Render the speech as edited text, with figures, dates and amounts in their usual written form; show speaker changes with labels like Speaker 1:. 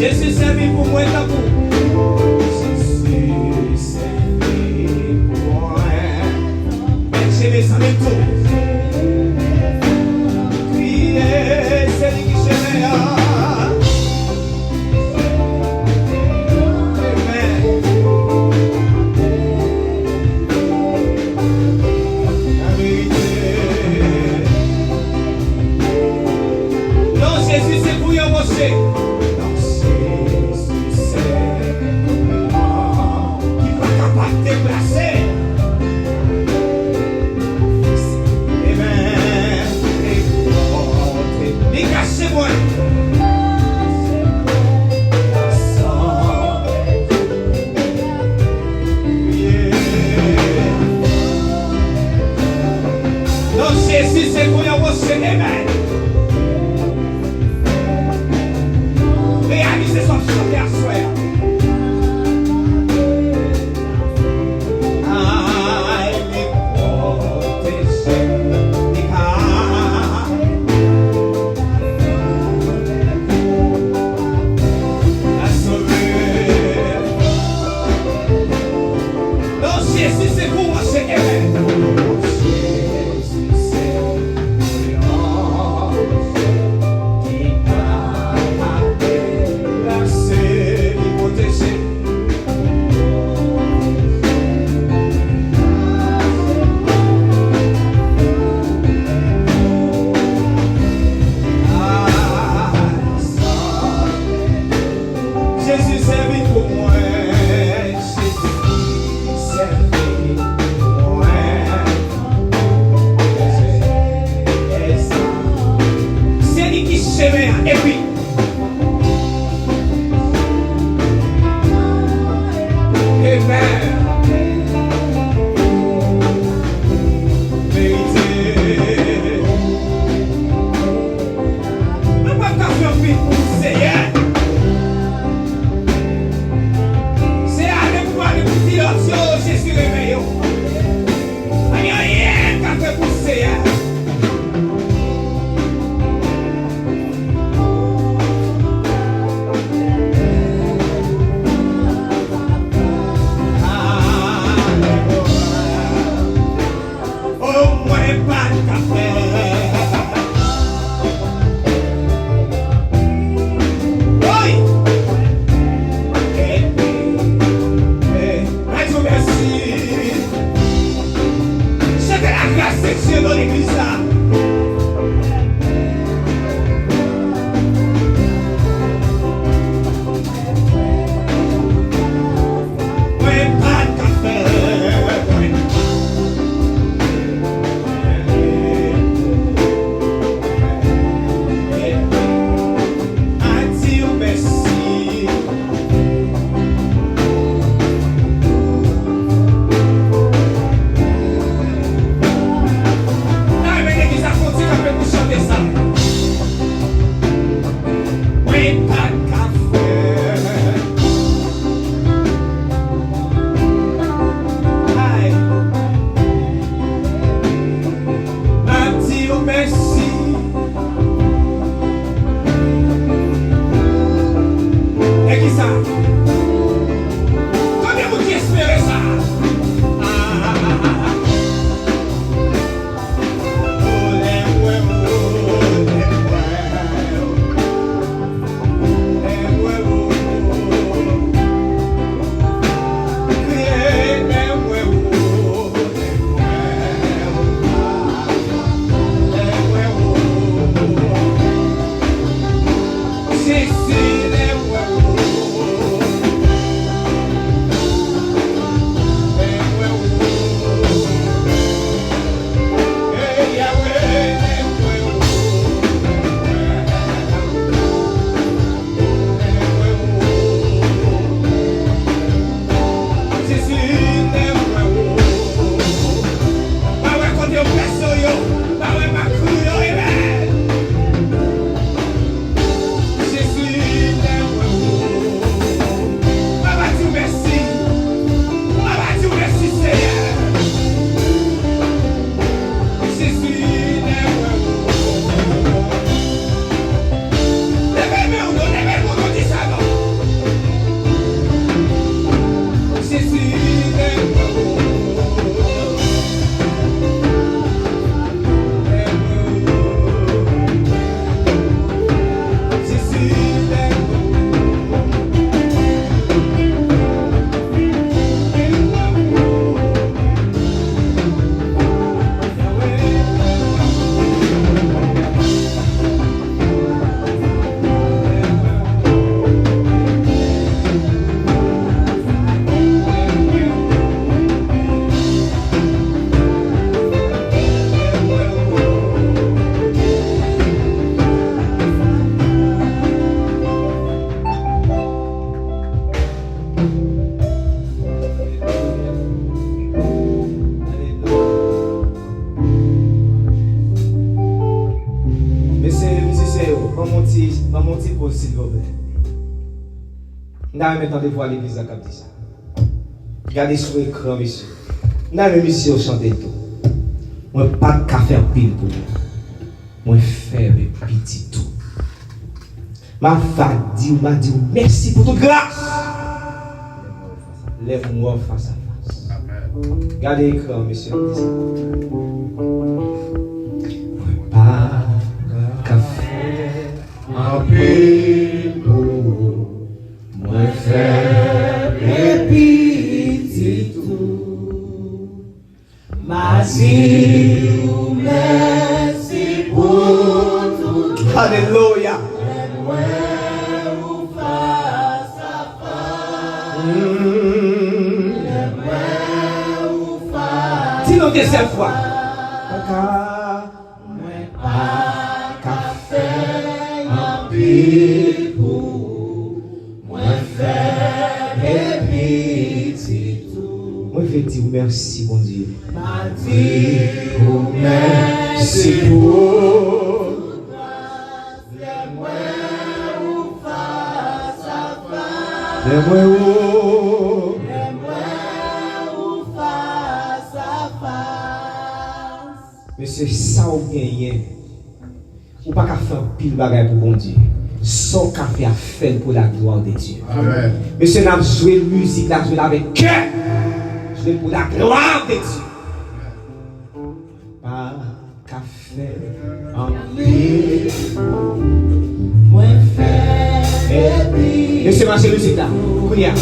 Speaker 1: Jésus servi pour moi d'amour. Jésus servi pour moi. J'ai mes amis tous. Crier, c'est lui qui j'aimais. Jésus c'est pour y avancer. Non, Jésus c'est moi qui va capable de déplacer. Amen. Et cachez-moi. Non, Jésus c'est pour y avancer. Amen. Réalisez son chanter à soi. Il est protégé. La sauver. Non, Jésus c'est pour moi, c'est Amen. Jésus c'est moi qui Jésus servi pour moi, Jésus servi pour moi. C'est lui qui s'aimait et puis Amen. Vérité. On va pas faire plus pour Seigneur. Jésus réveillé. Il n'y a rien qu'à faire pour Seigneur. Au moins pas de café. petit pause, s'il vous plaît. Nous avons maintenant de voir l'église comme ça. Regardez sur l'écran, monsieur. Nous avons monsieur chanter tout. Moi, pas de café pile pour vous. Moi, faire petit tout. Ma dit merci pour toute grâce. Lève-moi face à face. Regardez l'écran, monsieur. Pas café en pile pour moi, faire petit tout. Ma vie, merci pour tout. Alléluia. Dis-le une deuxième fois. Pas café en pile pour moi, faire petit tout. Moi, je vais dire merci, bon Dieu. Merci pour Monsieur, ça ou bien, ou pas qu'à faire pile bagaille pour bon Dieu. Sans qu'à faire faire pour la gloire de Dieu.
Speaker 2: Amen.
Speaker 1: Monsieur, n'a joué musique, n'a joué avec cœur. Joué pour la gloire de Dieu. Pas qu'à faire en pile. Monsieur, marchez musique là. Kounia.